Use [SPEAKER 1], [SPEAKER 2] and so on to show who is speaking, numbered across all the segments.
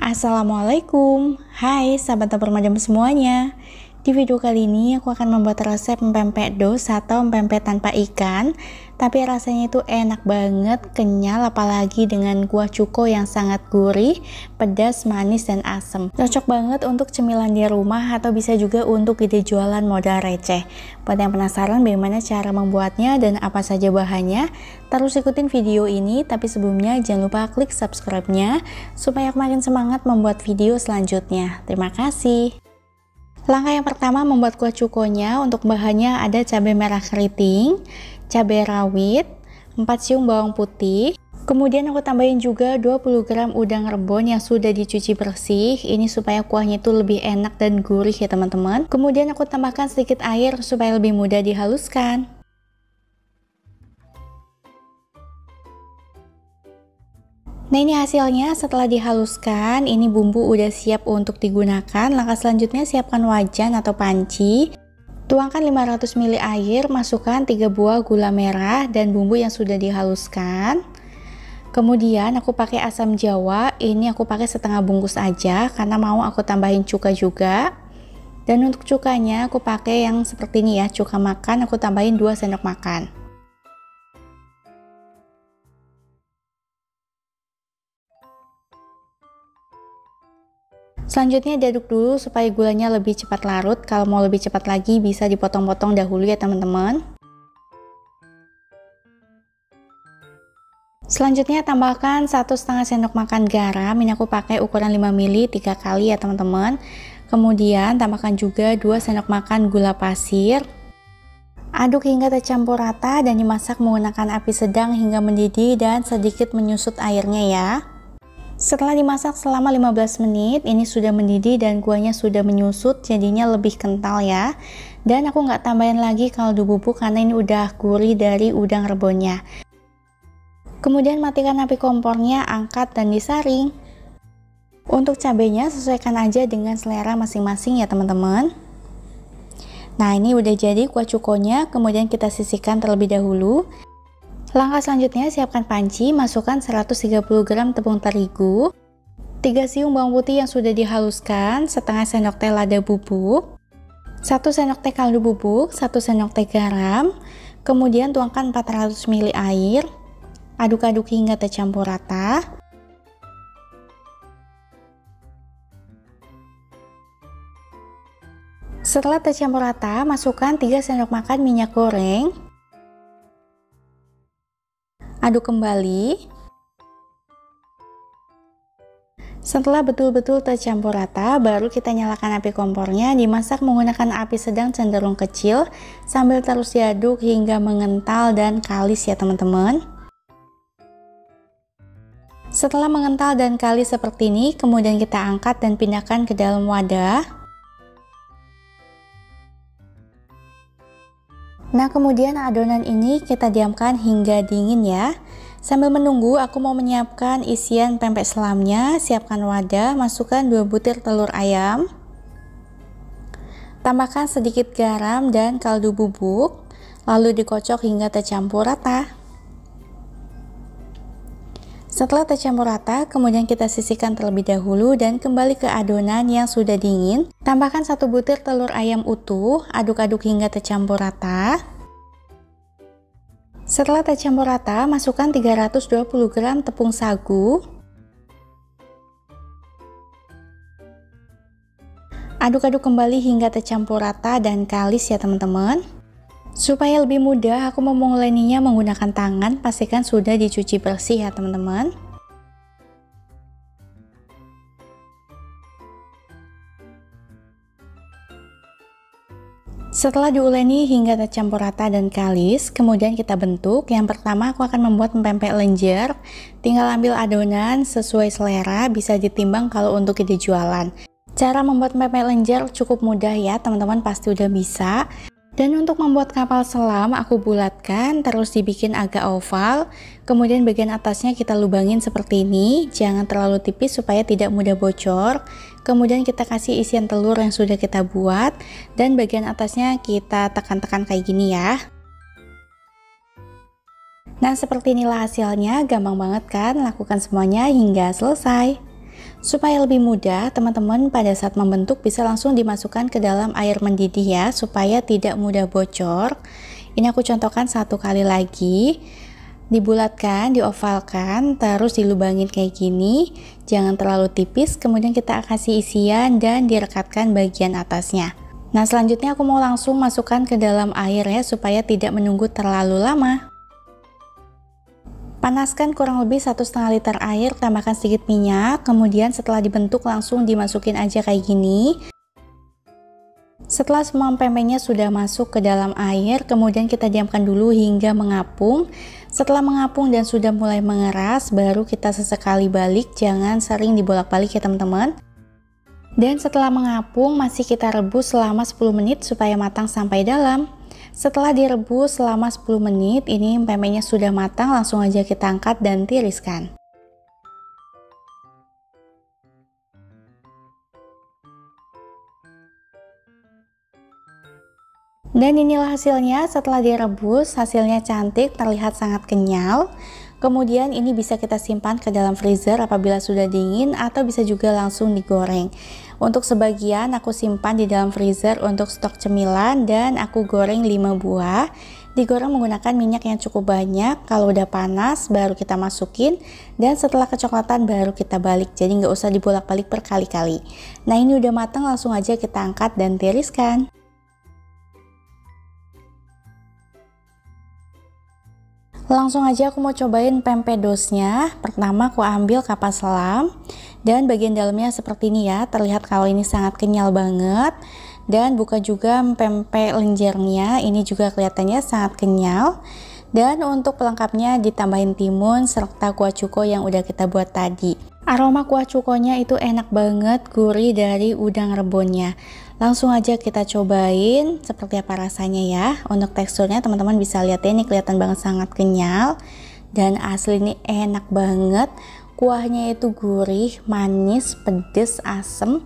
[SPEAKER 1] Assalamualaikum, hai sahabat dapur madam semuanya. Di video kali ini aku akan membuat resep pempek dos atau pempek tanpa ikan. Tapi rasanya itu enak banget, kenyal, apalagi dengan kuah cuko yang sangat gurih, pedas, manis, dan asam. Cocok banget untuk cemilan di rumah atau bisa juga untuk ide jualan modal receh. Buat yang penasaran bagaimana cara membuatnya dan apa saja bahannya, terus ikutin video ini. Tapi sebelumnya jangan lupa klik subscribe-nya supaya makin semangat membuat video selanjutnya. Terima kasih. Langkah yang pertama membuat kuah cukonya. Untuk bahannya ada cabai merah keriting, cabai rawit, 4 siung bawang putih. Kemudian aku tambahin juga 20 gram udang rebon yang sudah dicuci bersih. Ini supaya kuahnya itu lebih enak dan gurih ya teman-teman. Kemudian aku tambahkan sedikit air supaya lebih mudah dihaluskan. Nah, ini hasilnya setelah dihaluskan. Ini bumbu udah siap untuk digunakan. Langkah selanjutnya siapkan wajan atau panci. Tuangkan 500 ml air, masukkan 3 buah gula merah dan bumbu yang sudah dihaluskan. Kemudian aku pakai asam jawa. Ini aku pakai setengah bungkus aja karena mau aku tambahin cuka juga. Dan untuk cukanya aku pakai yang seperti ini ya, cuka makan. Aku tambahin 2 sendok makan. Selanjutnya diaduk dulu supaya gulanya lebih cepat larut. Kalau mau lebih cepat lagi bisa dipotong-potong dahulu ya teman-teman. Selanjutnya tambahkan 1,5 sendok makan garam. Ini aku pakai ukuran 5 ml 3 kali ya teman-teman. Kemudian tambahkan juga 2 sendok makan gula pasir. Aduk hingga tercampur rata dan dimasak menggunakan api sedang hingga mendidih dan sedikit menyusut airnya ya. Setelah dimasak selama 15 menit, ini sudah mendidih dan kuahnya sudah menyusut, jadinya lebih kental ya. Dan aku nggak tambahin lagi kaldu bubuk karena ini udah gurih dari udang rebonnya. Kemudian matikan api kompornya, angkat dan disaring. Untuk cabenya sesuaikan aja dengan selera masing-masing ya teman-teman. Nah, ini udah jadi kuah cukonya, kemudian kita sisihkan terlebih dahulu. Langkah selanjutnya siapkan panci, masukkan 130 gram tepung terigu, 3 siung bawang putih yang sudah dihaluskan, setengah sendok teh lada bubuk, 1 sendok teh kaldu bubuk, 1 sendok teh garam, kemudian tuangkan 400 ml air, aduk-aduk hingga tercampur rata. Setelah tercampur rata, masukkan 3 sendok makan minyak goreng. Aduk kembali. Setelah betul-betul tercampur rata, baru kita nyalakan api kompornya. Dimasak menggunakan api sedang cenderung kecil sambil terus diaduk hingga mengental dan kalis ya teman-teman. Setelah mengental dan kalis seperti ini, kemudian kita angkat dan pindahkan ke dalam wadah. Nah, kemudian adonan ini kita diamkan hingga dingin ya. Sambil menunggu, aku mau menyiapkan isian pempek selamnya. Siapkan wadah, masukkan 2 butir telur ayam. Tambahkan sedikit garam dan kaldu bubuk, lalu dikocok hingga tercampur rata. Setelah tercampur rata, kemudian kita sisihkan terlebih dahulu dan kembali ke adonan yang sudah dingin. Tambahkan 1 butir telur ayam utuh, aduk-aduk hingga tercampur rata. Setelah tercampur rata, masukkan 320 gram tepung sagu. Aduk-aduk kembali hingga tercampur rata dan kalis ya teman-teman. Supaya lebih mudah, aku mau menguleninya menggunakan tangan. Pastikan sudah dicuci bersih ya teman-teman. Setelah diuleni hingga tercampur rata dan kalis, kemudian kita bentuk. Yang pertama aku akan membuat pempek lenjer. Tinggal ambil adonan sesuai selera, bisa ditimbang kalau untuk ide jualan. Cara membuat pempek lenjer cukup mudah ya, teman-teman pasti udah bisa. Dan untuk membuat kapal selam, aku bulatkan, terus dibikin agak oval. Kemudian bagian atasnya kita lubangin seperti ini, jangan terlalu tipis supaya tidak mudah bocor. Kemudian kita kasih isian telur yang sudah kita buat, dan bagian atasnya kita tekan-tekan kayak gini ya. Nah, seperti inilah hasilnya, gampang banget kan, lakukan semuanya hingga selesai. Supaya lebih mudah, teman-teman pada saat membentuk bisa langsung dimasukkan ke dalam air mendidih ya, supaya tidak mudah bocor. Ini aku contohkan satu kali lagi. Dibulatkan, diovalkan, terus dilubangin kayak gini. Jangan terlalu tipis, kemudian kita kasih isian dan direkatkan bagian atasnya. Nah, selanjutnya aku mau langsung masukkan ke dalam air ya, supaya tidak menunggu terlalu lama. Panaskan kurang lebih 1,5 liter air, tambahkan sedikit minyak, kemudian setelah dibentuk langsung dimasukin aja kayak gini. Setelah semua pempeknya sudah masuk ke dalam air, kemudian kita diamkan dulu hingga mengapung. Setelah mengapung dan sudah mulai mengeras, baru kita sesekali balik, jangan sering dibolak-balik ya teman-teman. Dan setelah mengapung, masih kita rebus selama 10 menit supaya matang sampai dalam. Setelah direbus selama 10 menit, ini pempeknya sudah matang, langsung aja kita angkat dan tiriskan. Dan inilah hasilnya setelah direbus, hasilnya cantik, terlihat sangat kenyal. Kemudian ini bisa kita simpan ke dalam freezer apabila sudah dingin, atau bisa juga langsung digoreng. Untuk sebagian aku simpan di dalam freezer untuk stok cemilan, dan aku goreng 5 buah. Digoreng menggunakan minyak yang cukup banyak. Kalau udah panas baru kita masukin, dan setelah kecoklatan baru kita balik, jadi nggak usah dibolak-balik berkali-kali. Nah, ini udah matang, langsung aja kita angkat dan tiriskan. Langsung aja aku mau cobain pempek dosnya. Pertama aku ambil kapas selam, dan bagian dalamnya seperti ini ya. Terlihat kalau ini sangat kenyal banget. Dan buka juga pempek lenjernya, ini juga kelihatannya sangat kenyal. Dan untuk pelengkapnya ditambahin timun serta kuah cuko yang udah kita buat tadi. Aroma kuah cukonya itu enak banget, gurih dari udang rebonnya. Langsung aja kita cobain seperti apa rasanya ya. Untuk teksturnya teman-teman bisa lihat ya, ini kelihatan banget sangat kenyal. Dan asli ini enak banget. Kuahnya itu gurih, manis, pedes, asem,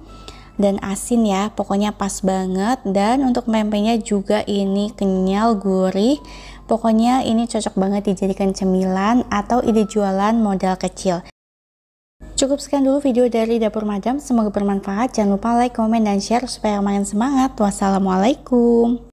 [SPEAKER 1] dan asin ya. Pokoknya pas banget. Dan untuk pempeknya juga ini kenyal, gurih. Pokoknya ini cocok banget dijadikan cemilan atau ide jualan modal kecil. Cukup sekian dulu video dari Dapur Madam, semoga bermanfaat. Jangan lupa like, komen, dan share supaya makin semangat. Wassalamualaikum.